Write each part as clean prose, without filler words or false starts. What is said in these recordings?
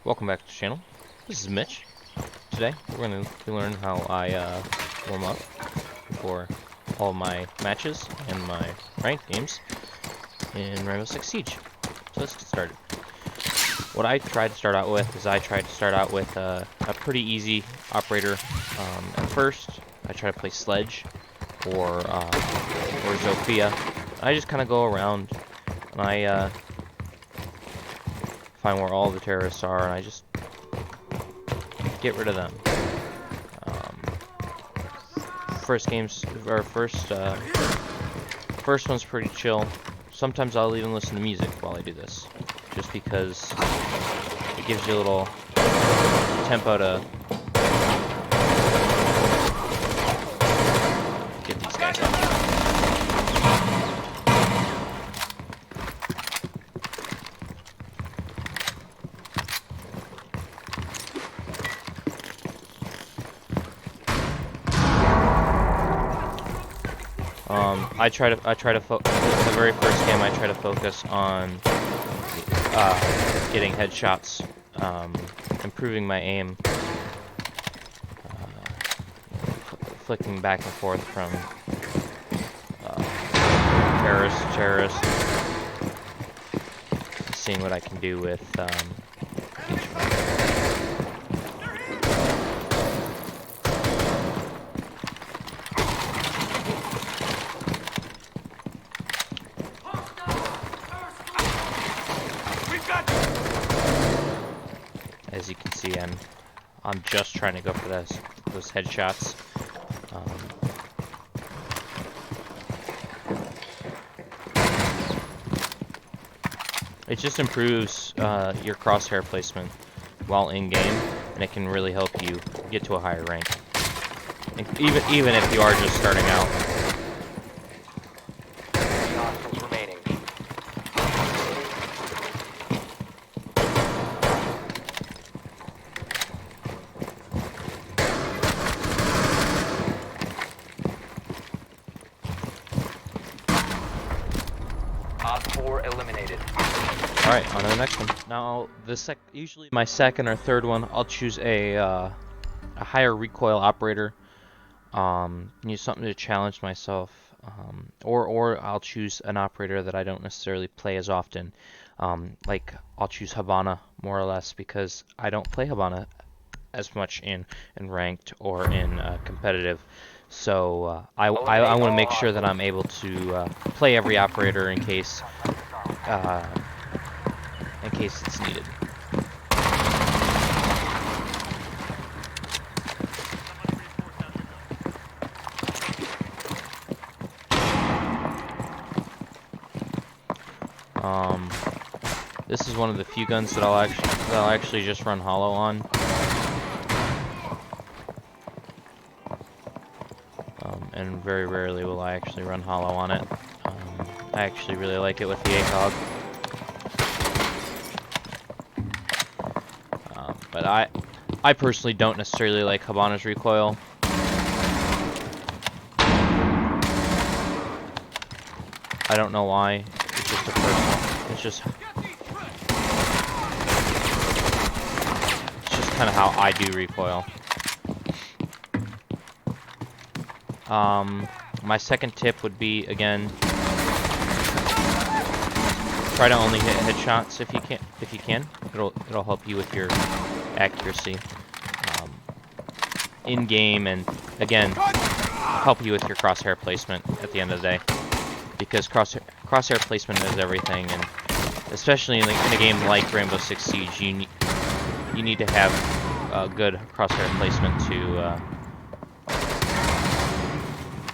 Welcome back to the channel. This is Mitch. Today we're going to learn how I warm up for all of my matches and my ranked games in Rainbow Six Siege. So let's get started. What I tried to start out with is a pretty easy operator. At first, I try to play Sledge or Zofia. I just kind of go around and I find where all the terrorists are, and I just get rid of them. First one's pretty chill. Sometimes I'll even listen to music while I do this, just because it gives you a little tempo to get these guys up. The very first game I try to focus on getting headshots, improving my aim, flicking back and forth from terrorist to terrorist, seeing what I can do with each one. As you can see, I'm just trying to go for those headshots. It just improves your crosshair placement while in game, and it can really help you get to a higher rank. And even if you are just starting out. Eliminated. Alright, on to the next one. Now, usually my second or third one, I'll choose a higher recoil operator. Use something to challenge myself. Or I'll choose an operator that I don't necessarily play as often. Like, I'll choose Hibana, more or less, because I don't play Hibana as much in ranked or in competitive. So I want to make sure that I'm able to play every operator in case it's needed. This is one of the few guns that I'll actually just run hollow on. And very rarely will I actually run hollow on it. I actually really like it with the ACOG. But I personally don't necessarily like Hibana's recoil. I don't know why. It's just a personal. It's just kind of how I do recoil. My second tip would be, again, try to only hit headshots if you can. It'll help you with your accuracy in game, and again, help you with your crosshair placement at the end of the day, because crosshair placement is everything, and especially in a game like Rainbow Six Siege, you need to have good crosshair placement to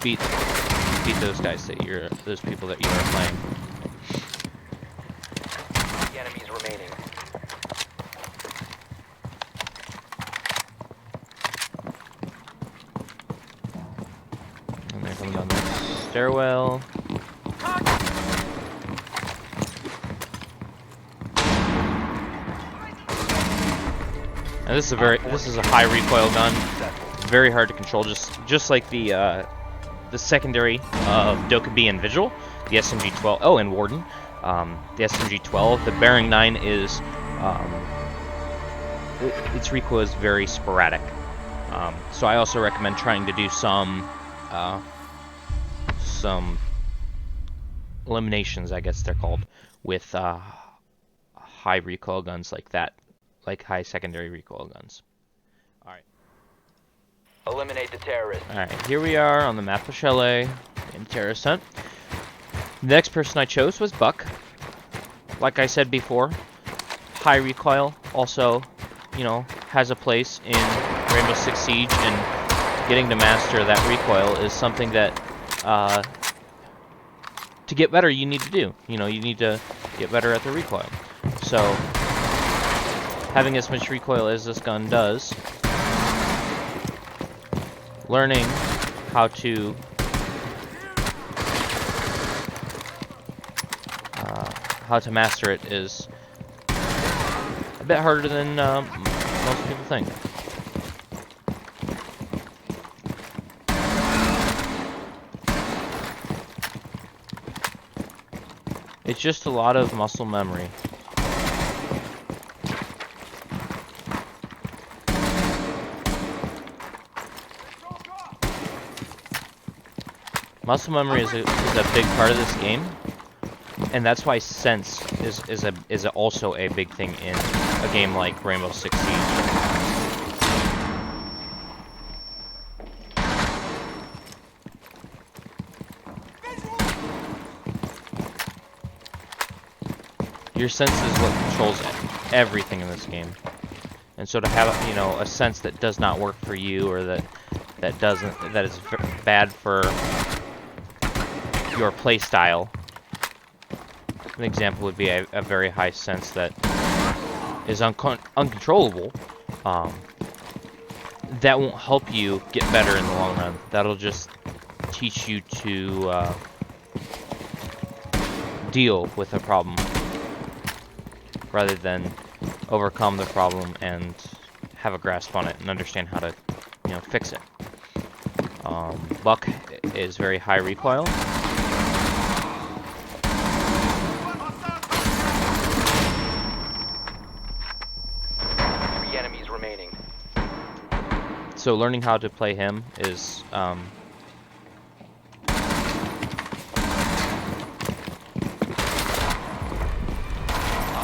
beat those people that you are playing. The enemies remaining. And they're coming down the stairwell. And this is a high recoil gun. Very hard to control, just like the secondary of Dokkaebi and Vigil, the SMG-12. Oh, and Warden. The SMG-12. The Bearing 9 is its recoil is very sporadic. So I also recommend trying to do some eliminations, I guess they're called, with high recoil guns like that, like high secondary recoil guns. Alright. Eliminate the terrorist. Alright, here we are on the map of Chalet in Terrorist Hunt. The next person I chose was Buck. Like I said before, high recoil also, you know, has a place in Rainbow Six Siege, and getting to master that recoil is something that to get better you need to do. You know, you need to get better at the recoil. So having as much recoil as this gun does, learning how to master it is a bit harder than most people think. It's just a lot of muscle memory. Muscle memory is a big part of this game, and that's why sense is also a big thing in a game like Rainbow Six Siege. Your sense is what controls everything in this game, and so to have, you know, a sense that does not work for you, or that is bad for your play style. An example would be a very high sense that is uncontrollable. That won't help you get better in the long run. That'll just teach you to deal with a problem rather than overcome the problem and have a grasp on it and understand how to, you know, fix it. Buck is very high recoil. Remaining. So learning how to play him is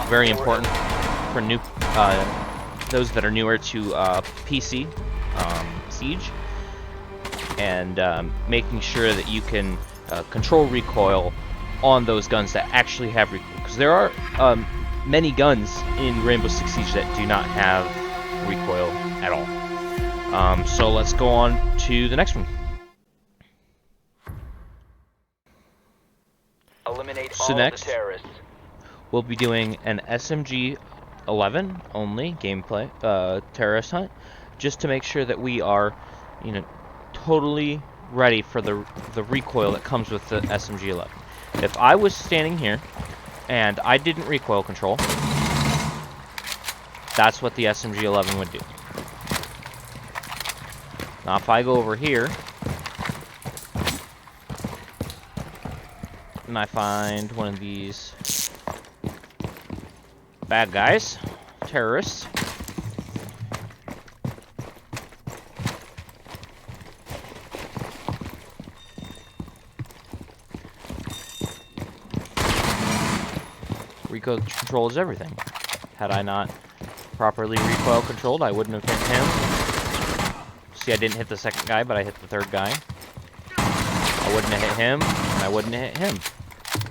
very important for new those that are newer to PC Siege, and making sure that you can control recoil on those guns that actually have recoil, because there are many guns in Rainbow Six Siege that do not have recoil at all. So let's go on to the next one. Eliminate So all next, the terrorists. we'll be doing an SMG-11 only gameplay, Terrorist Hunt, just to make sure that we are, you know, totally ready for the recoil that comes with the SMG-11. If I was standing here and I didn't recoil control, that's what the SMG-11 would do. Now if I go over here and I find one of these bad guys, terrorists, recoil control is everything. Had I not properly recoil controlled, I wouldn't have hit him. See, I didn't hit the second guy, but I hit the third guy. I wouldn't have hit him, and I wouldn't have hit him.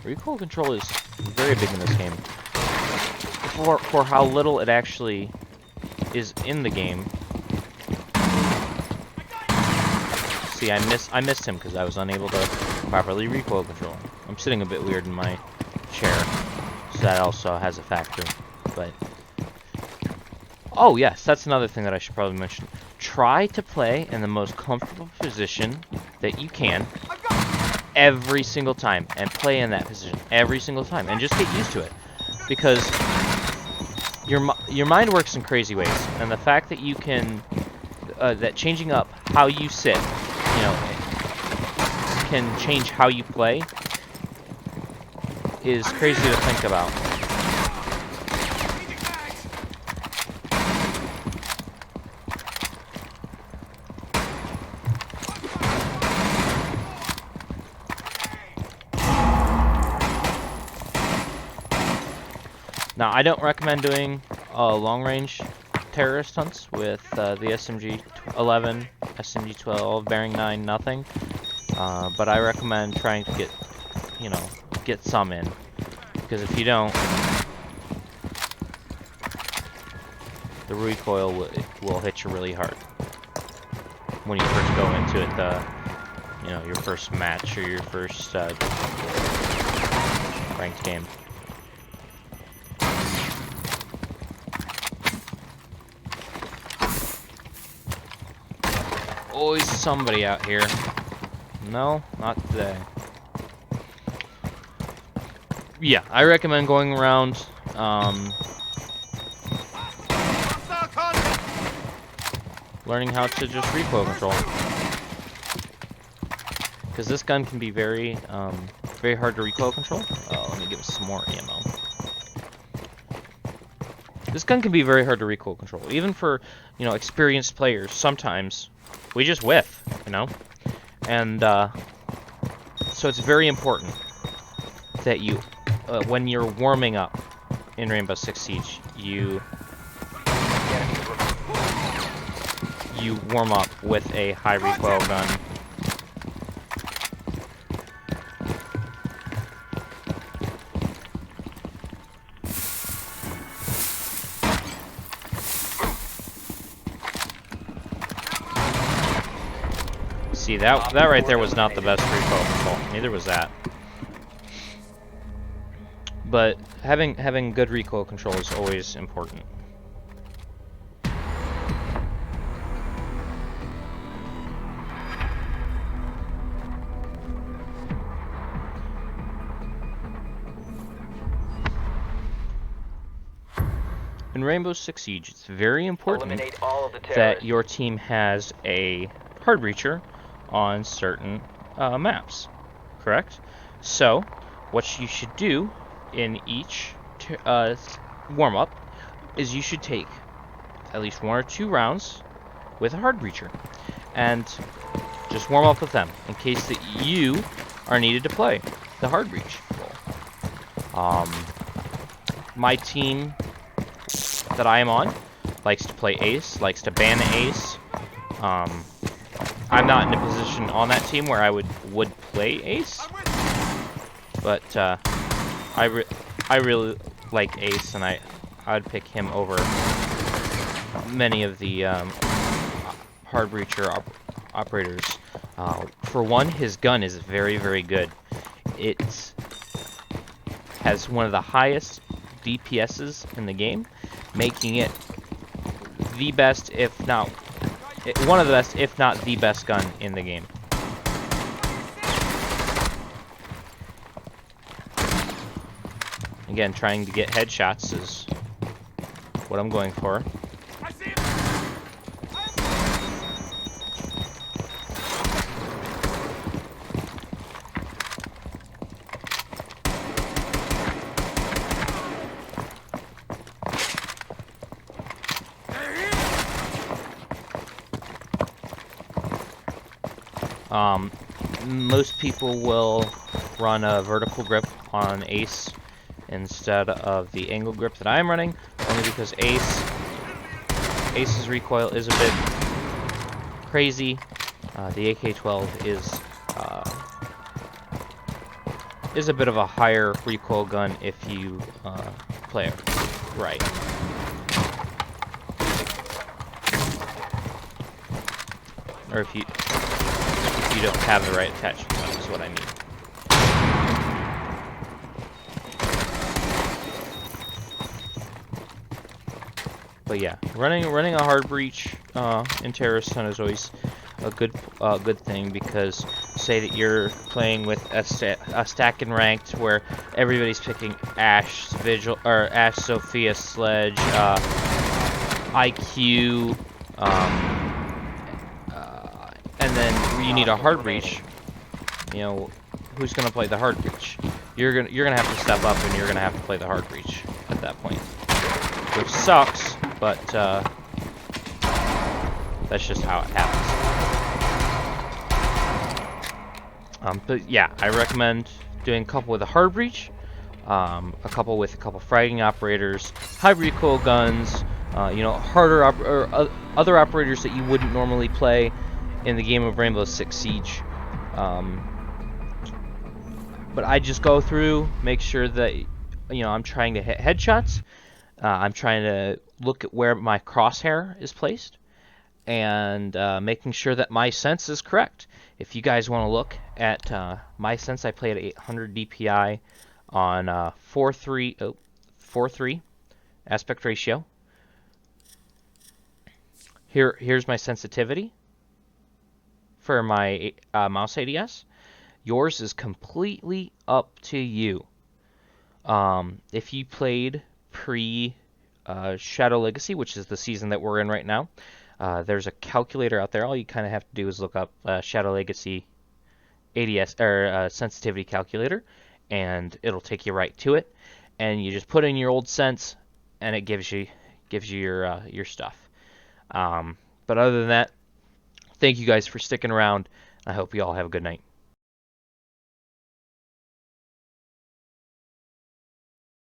Recoil control is very big in this game. For how little it actually is in the game. See, I missed him because I was unable to properly recoil control. I'm sitting a bit weird in my chair, so that also has a factor. But oh yes, that's another thing that I should probably mention. Try to play in the most comfortable position that you can every single time, and play in that position every single time, and just get used to it, because your mind works in crazy ways, and the fact that you can that changing up how you sit, you know, can change how you play is crazy to think about. Now, I don't recommend doing long-range terrorist hunts with the SMG-11, SMG-12, bearing 9, nothing. But I recommend trying to get, you know, get some in. Because if you don't, the recoil will hit you really hard when you first go into it. You know, your first match or your first ranked game. Always somebody out here. No, not today. Yeah, I recommend going around. Learning how to just recoil control, because this gun can be very, very hard to recoil control. Let me give us some more ammo. This gun can be very hard to recoil control, even for, you know, experienced players. Sometimes we just whiff, you know, and so it's very important that you, when you're warming up in Rainbow Six Siege, you warm up with a high recoil gun. See, that right there was not the best recoil control. Neither was that. But having good recoil control is always important. In Rainbow Six Siege, it's very important Eliminate all of the that terrorists. your team has a hard breacher on certain maps, correct? So, what you should do in each warm-up is you should take at least 1 or 2 rounds with a hard breacher, and just warm up with them in case that you are needed to play the hard breach role. My team that I am on likes to play Ace, likes to ban Ace. I'm not in a position on that team where I would play Ace, but I really like Ace, and I'd pick him over many of the hard breacher operators. For one, his gun is very, very good. It has one of the highest DPSs in the game, making it the best, if not one of the best, if not the best gun in the game. Again, trying to get headshots is what I'm going for. Most people will run a vertical grip on Ace instead of the angle grip that I'm running, only because Ace's recoil is a bit crazy. The AK-12 is a bit of a higher recoil gun if you play it right. Or if you don't have the right attachment, is what I mean. But yeah, running a hard breach in Terrorist Hunt is always a good thing, because say that you're playing with a stack and ranked where everybody's picking Ash, Vigil, or Ash, Sophia, Sledge, IQ, and then you need a hard breach. You know, who's gonna play the hard breach? You're gonna have to step up, and you're gonna have to play the hard breach at that point, which sucks, but that's just how it happens. But yeah, I recommend doing a couple with a hard breach, a couple with a couple fragging operators, high recoil guns, you know, other operators that you wouldn't normally play in the game of Rainbow Six Siege. But I just go through, make sure that, you know, I'm trying to hit headshots. I'm trying to look at where my crosshair is placed, and making sure that my sense is correct. If you guys want to look at my sense, I play at 800 DPI on 4:3 aspect ratio. Here's my sensitivity for my mouse ADS. Yours is completely up to you. If you played pre Shadow Legacy, which is the season that we're in right now, there's a calculator out there. All you kind of have to do is look up Shadow Legacy ADS or sensitivity calculator, and it'll take you right to it. And you just put in your old sense, and it gives you your stuff. But other than that, thank you guys for sticking around. I hope you all have a good night.